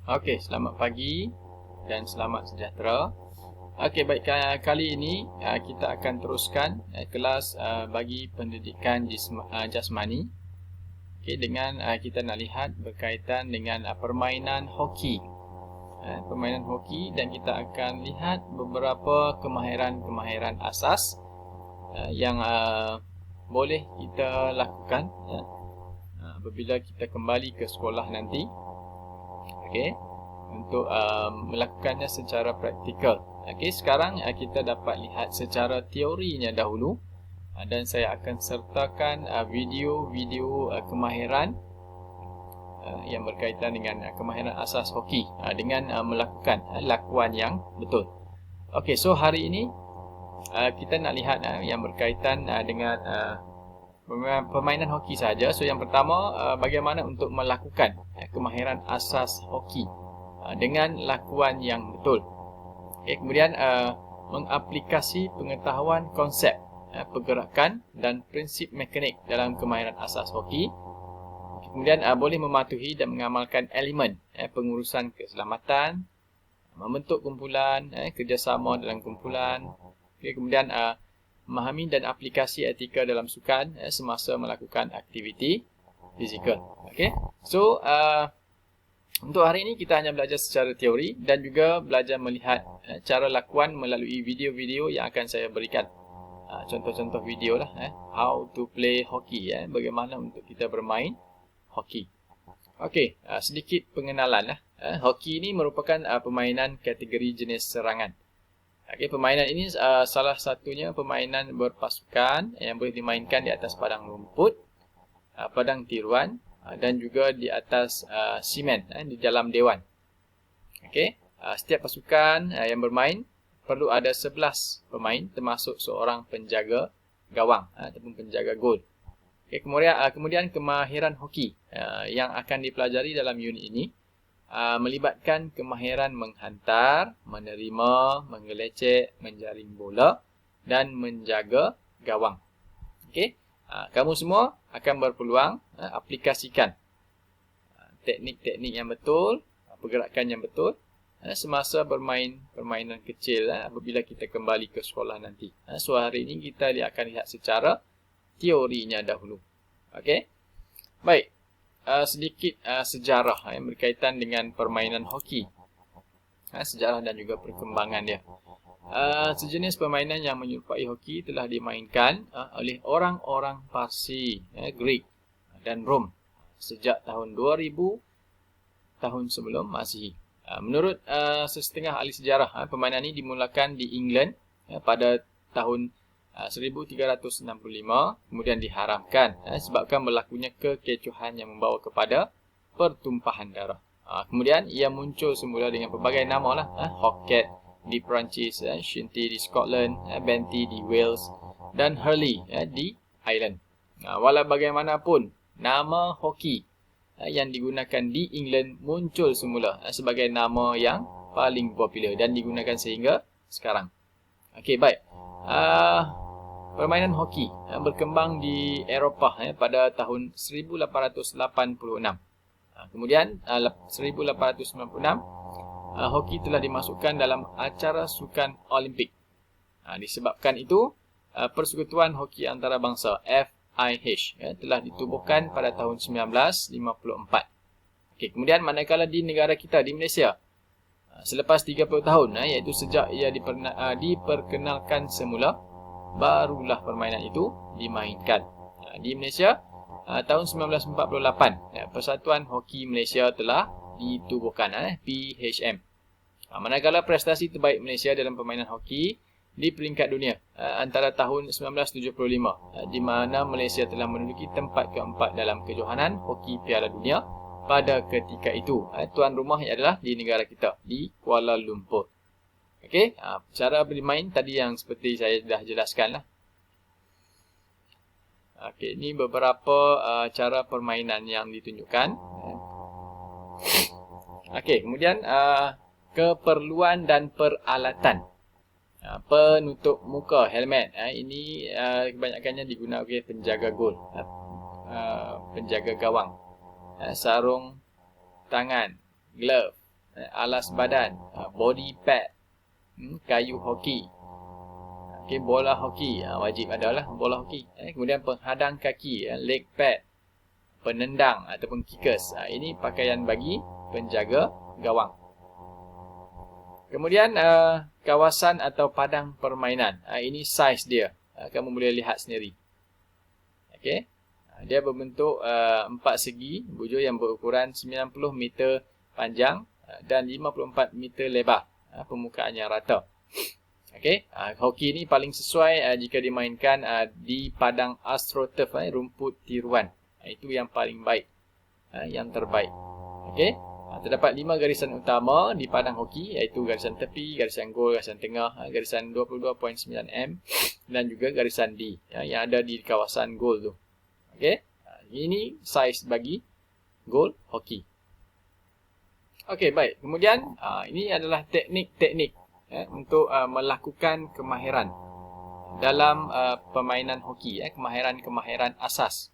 Okey, selamat pagi dan selamat sejahtera. Okey, baik, kali ini kita akan teruskan kelas bagi pendidikan jasmani. Okey, dengan kita nak lihat berkaitan dengan permainan hoki. Permainan hoki, dan kita akan lihat beberapa kemahiran-kemahiran asas yang boleh kita lakukan apabila kita kembali ke sekolah nanti. Okey, untuk melakukannya secara praktikal. Okey, sekarang kita dapat lihat secara teorinya dahulu, dan saya akan sertakan video-video kemahiran yang berkaitan dengan kemahiran asas hoki dengan melakukan lakuan yang betul. Okey, so hari ini kita nak lihat yang berkaitan dengan permainan hoki saja. So yang pertama, bagaimana untuk melakukan kemahiran asas hoki dengan lakuan yang betul. Okay, kemudian mengaplikasi pengetahuan konsep pergerakan dan prinsip mekanik dalam kemahiran asas hoki. Kemudian boleh mematuhi dan mengamalkan elemen pengurusan keselamatan, membentuk kumpulan, kerjasama dalam kumpulan. Okay, kemudian memahami dan aplikasi etika dalam sukan semasa melakukan aktiviti fizikal. Okay, so untuk hari ini kita hanya belajar secara teori dan juga belajar melihat cara lakuan melalui video-video yang akan saya berikan. Contoh-contoh video lah, how to play hockey, bagaimana untuk kita bermain hoki. Okey, sedikit pengenalan lah. Hoki ini merupakan permainan kategori jenis serangan. Okey, permainan ini salah satunya permainan berpasukan yang boleh dimainkan di atas padang rumput, padang tiruan dan juga di atas simen di dalam dewan. Okey, setiap pasukan yang bermain perlu ada 11 pemain termasuk seorang penjaga gawang ataupun penjaga gol. Okay, kemudian kemahiran hoki yang akan dipelajari dalam unit ini melibatkan kemahiran menghantar, menerima, menggelecek, menjaring bola dan menjaga gawang. Okey, kamu semua akan berpeluang aplikasikan teknik-teknik yang betul, pergerakan yang betul semasa bermain permainan kecil apabila kita kembali ke sekolah nanti. So hari ini kita akan lihat secara teorinya dahulu. Okey. Baik. Sedikit sejarah yang berkaitan dengan permainan hoki. Sejarah dan juga perkembangan dia. Sejenis permainan yang menyerupai hoki telah dimainkan oleh orang-orang Parsi, Greek dan Rom sejak tahun 2000 tahun sebelum Masihi. Menurut sesetengah ahli sejarah, permainan ini dimulakan di England pada tahun 1365, kemudian diharamkan sebabkan berlakunya kekecohan yang membawa kepada pertumpahan darah. Kemudian ia muncul semula dengan pelbagai nama lah, Hocket di Perancis, Shinty di Scotland, Benty di Wales dan Hurley di Ireland. Walau bagaimanapun, nama hoki yang digunakan di England muncul semula sebagai nama yang paling popular dan digunakan sehingga sekarang. Okey, baik. Permainan hoki berkembang di Eropah pada tahun 1886. Kemudian 1896 hoki telah dimasukkan dalam acara sukan Olimpik. Disebabkan itu Persekutuan Hoki Antarabangsa FIH telah ditubuhkan pada tahun 1954. Okey, kemudian manakala di negara kita, di Malaysia, selepas 30 tahun iaitu sejak ia diperkenalkan semula, barulah permainan itu dimainkan. Di Malaysia tahun 1948 Persatuan Hoki Malaysia telah ditubuhkan, PHM. Manakala prestasi terbaik Malaysia dalam permainan hoki di peringkat dunia antara tahun 1975 di mana Malaysia telah menduduki tempat keempat dalam kejohanan hoki Piala Dunia pada ketika itu. Tuan rumah adalah di negara kita, di Kuala Lumpur. Okey, cara bermain tadi yang seperti saya dah jelaskan lah. Okey, ini beberapa cara permainan yang ditunjukkan. Okey, kemudian keperluan dan peralatan. Penutup muka, helmet. Ini kebanyakannya digunakan oleh penjaga gol, penjaga gawang. Sarung tangan, glove, alas badan, body pad, kayu hoki. Okey, bola hoki, wajib adalah bola hoki. Kemudian penghadang kaki, leg pad, penendang ataupun kickers. Ini pakaian bagi penjaga gawang. Kemudian kawasan atau padang permainan. Ini saiz dia. Kamu boleh lihat sendiri. Okey. Dia berbentuk 4 segi bujur yang berukuran 90 meter panjang dan 54 meter lebar. Permukaannya rata. Okey. Hoki ni paling sesuai jika dimainkan di padang astroturf, rumput tiruan. Itu yang paling baik. Yang terbaik. Okey. Terdapat 5 garisan utama di padang hoki, iaitu garisan tepi, garisan gol, garisan tengah, garisan 22.9 m dan juga garisan D yang ada di kawasan gol tu. Okey. Ini saiz bagi gol hoki. Okey, baik. Kemudian ini adalah teknik-teknik untuk melakukan kemahiran dalam permainan hoki, kemahiran asas.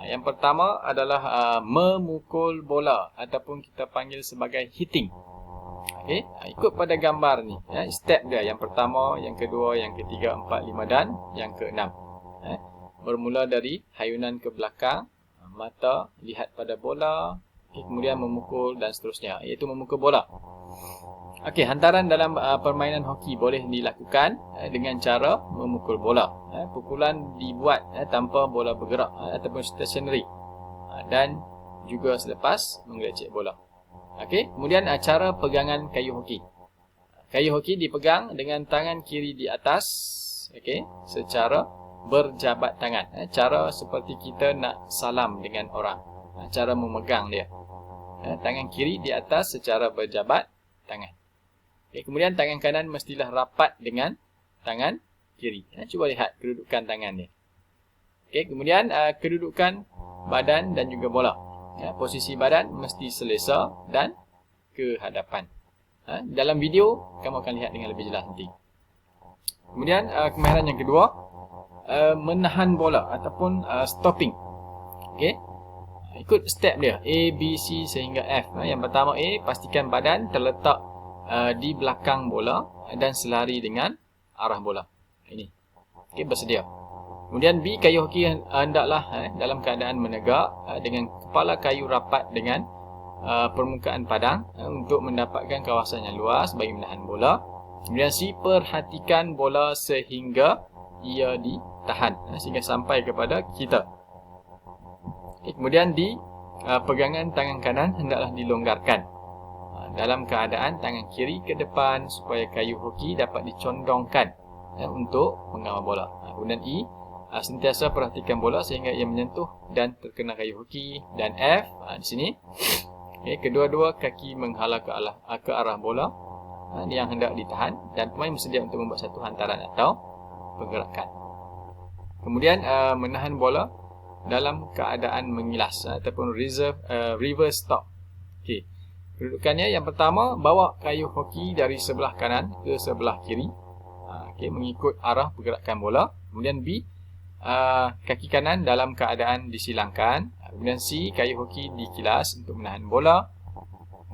Yang pertama adalah memukul bola ataupun kita panggil sebagai hitting. Okey, ikut pada gambar ni, step dia yang pertama, yang kedua, yang ketiga, 4, 5 dan yang keenam. Bermula dari hayunan ke belakang, mata lihat pada bola, kemudian memukul dan seterusnya, iaitu memukul bola. Okey, hantaran dalam permainan hoki boleh dilakukan dengan cara memukul bola. Pukulan dibuat tanpa bola bergerak ataupun stationary dan juga selepas menggelecek bola. Okey, kemudian cara pegangan kayu hoki. Kayu hoki dipegang dengan tangan kiri di atas, okey, secara berjabat tangan. Cara seperti kita nak salam dengan orang. Cara memegang dia. Tangan kiri di atas secara berjabat tangan. Okay, kemudian tangan kanan mestilah rapat dengan tangan kiri. Cuba lihat kedudukan tangan dia. Okay, kemudian kedudukan badan dan juga bola. Posisi badan mesti selesa dan ke hadapan. Dalam video kamu akan lihat dengan lebih jelas nanti. Kemudian kemahiran yang kedua, menahan bola ataupun stopping. Okay. Ikut step dia A, B, C sehingga F. Yang pertama A, pastikan badan terletak di belakang bola dan selari dengan arah bola. Ini. Okey, bersedia. Kemudian B, kayu hoki hendaklah dalam keadaan menegak dengan kepala kayu rapat dengan permukaan padang untuk mendapatkan kawasan yang luas bagi menahan bola. Kemudian C, perhatikan bola sehingga ia ditahan, sehingga sampai kepada kita. Okay, kemudian D, pegangan tangan kanan hendaklah dilonggarkan dalam keadaan tangan kiri ke depan supaya kayu hoki dapat dicondongkan untuk mengawal bola. Kemudian E, sentiasa perhatikan bola sehingga ia menyentuh dan terkena kayu hoki. Dan F, di sini, okay, kedua-dua kaki menghala ke arah bola yang hendak ditahan dan pemain bersedia untuk membuat satu hantaran atau pergerakan. Kemudian menahan bola dalam keadaan mengilas ataupun reverse stop. Okay. Kedudukannya yang pertama, bawa kayu hoki dari sebelah kanan ke sebelah kiri. Okay, mengikut arah pergerakan bola. Kemudian B, kaki kanan dalam keadaan disilangkan. Kemudian C, kayu hoki dikilas untuk menahan bola.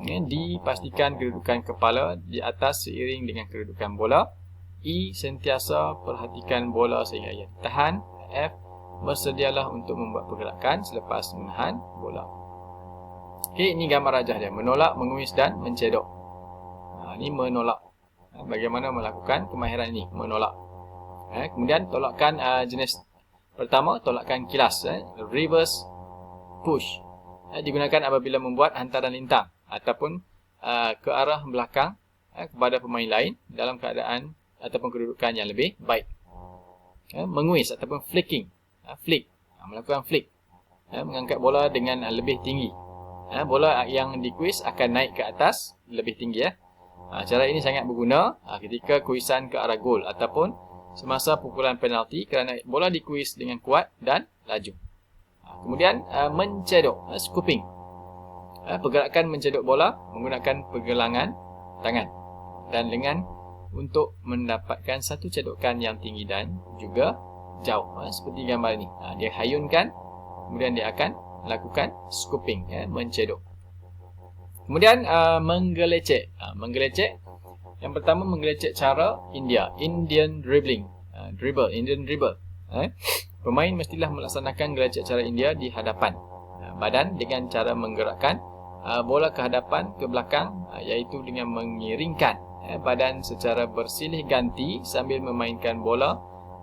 D, pastikan kedudukan kepala di atas seiring dengan kedudukan bola. E, sentiasa perhatikan bola sehingga ia ditahan. F, bersedialah untuk membuat pergerakan selepas menahan bola. Okey, ini gambar rajah dia. Menolak, menguis dan mencedok. Ini menolak. Bagaimana melakukan kemahiran ini? Menolak. Kemudian tolakan jenis pertama, tolakan kilas. Reverse push. Digunakan apabila membuat hantaran lintang ataupun ke arah belakang kepada pemain lain dalam keadaan ataupun kedudukan yang lebih baik. Menguis ataupun flicking. Flick. Melakukan flick. Mengangkat bola dengan lebih tinggi. Bola yang dikuis akan naik ke atas lebih tinggi. Cara ini sangat berguna ketika kuisan ke arah gol ataupun semasa pukulan penalti kerana bola dikuis dengan kuat dan laju. Kemudian mencedok, scooping. Pergerakan mencedok bola menggunakan pergelangan tangan dan lengan untuk mendapatkan satu cedokan yang tinggi dan juga jauh. Seperti gambar ini. Dia hayunkan, kemudian dia akan lakukan scooping, mencedok. Kemudian menggelecek. Menggelecek. Yang pertama menggelecek cara India, Indian dribbling, Indian dribble. Pemain mestilah melaksanakan gelecek cara India di hadapan badan dengan cara menggerakkan bola ke hadapan, ke belakang, iaitu dengan mengiringkan badan secara bersilih ganti sambil memainkan bola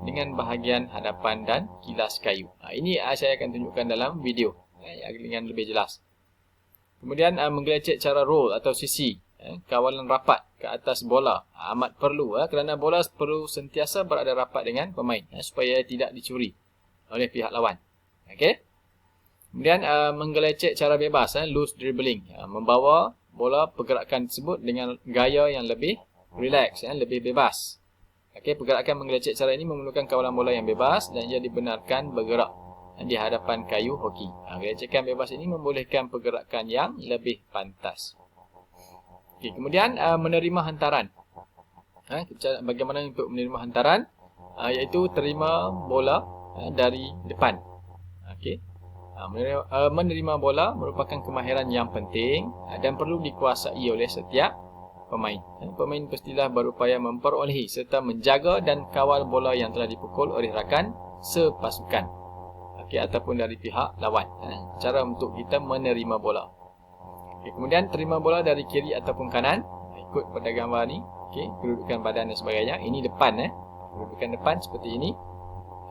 dengan bahagian hadapan dan kilas kayu. Ini saya akan tunjukkan dalam video dengan lebih jelas. Kemudian menggelecek cara roll atau sisi, kawalan rapat ke atas bola amat perlu kerana bola perlu sentiasa berada rapat dengan pemain supaya tidak dicuri oleh pihak lawan. Okey. Kemudian menggelecek cara bebas, loose dribbling, membawa bola pergerakan tersebut dengan gaya yang lebih relax, lebih bebas. Okey, pergerakan menggelecek cara ini memerlukan kawalan bola yang bebas dan ia dibenarkan bergerak di hadapan kayu hoki. Gelecekan bebas ini membolehkan pergerakan yang lebih pantas. Okay, kemudian menerima hantaran. Bagaimana untuk menerima hantaran? Iaitu terima bola dari depan. Okay. Menerima bola merupakan kemahiran yang penting dan perlu dikuasai oleh setiap pemain. Pemain pastilah berupaya memperolehi serta menjaga dan kawal bola yang telah dipukul oleh rakan sepasukan. Okay, ataupun dari pihak lawan. Cara untuk kita menerima bola. Okay, kemudian terima bola dari kiri ataupun kanan. Ikut pada gambar ni. Okay, kedudukan badan dan sebagainya. Ini depan. Kedudukan depan seperti ini.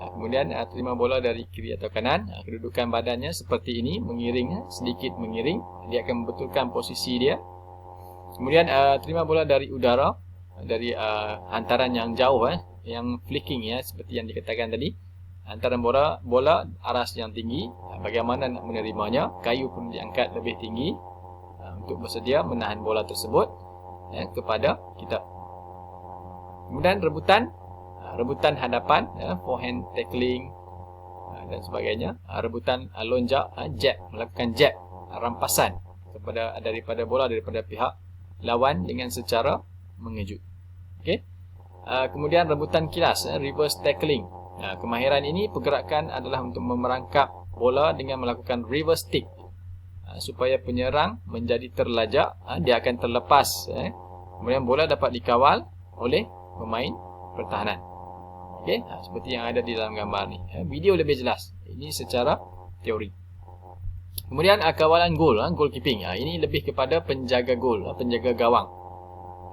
Kemudian terima bola dari kiri atau kanan. Kedudukan badannya seperti ini. Mengiring. Sedikit mengiring. Dia akan membetulkan posisi dia. Kemudian terima bola dari udara. Dari hantaran yang jauh. Yang flicking seperti yang dikatakan tadi. Hantaran bola aras yang tinggi. Bagaimana nak menerimanya? Kayu pun diangkat lebih tinggi untuk bersedia menahan bola tersebut kepada kita. Kemudian rebutan hadapan, forehand tackling dan sebagainya. Rebutan lonjak, jab, melakukan jab, rampasan daripada bola daripada pihak lawan dengan secara mengejut. Okey. Kemudian rebutan kilas, reverse tackling. Kemahiran ini pergerakan adalah untuk memerangkap bola dengan melakukan reverse stick supaya penyerang menjadi terlajak, dia akan terlepas. Kemudian bola dapat dikawal oleh pemain pertahanan. Okey, seperti yang ada di dalam gambar ni. Video lebih jelas. Ini secara teori. Kemudian kawalan gol, goalkeeping. Ini lebih kepada penjaga gol, penjaga gawang.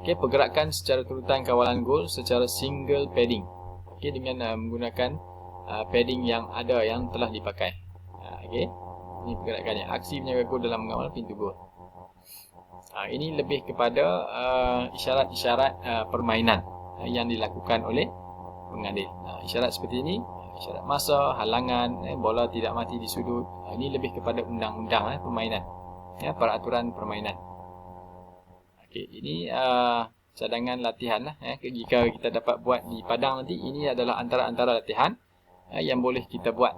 Okey, pergerakan secara turutan kawalan gol secara single padding. Okey, dengan menggunakan padding yang ada yang telah dipakai. Okey. Ini pergerakannya. Aksi menjaga gol dalam mengawal pintu gol. Ini lebih kepada isyarat-isyarat permainan yang dilakukan oleh pengadil. Isyarat seperti ini, isyarat masa, halangan, bola tidak mati di sudut. Ini lebih kepada undang-undang permainan. Peraturan permainan. Okey, ini cadangan latihan lah. Jika kita dapat buat di padang nanti, ini adalah antara-antara latihan yang boleh kita buat.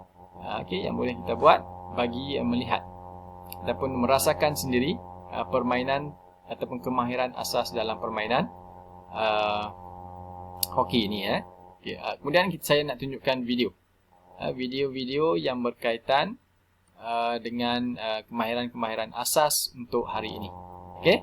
Okey, yang boleh kita buat bagi melihat ataupun merasakan sendiri permainan ataupun kemahiran asas dalam permainan hoki ini. Okay. Kemudian saya nak tunjukkan video-video yang berkaitan dengan kemahiran-kemahiran asas untuk hari ini. Okey.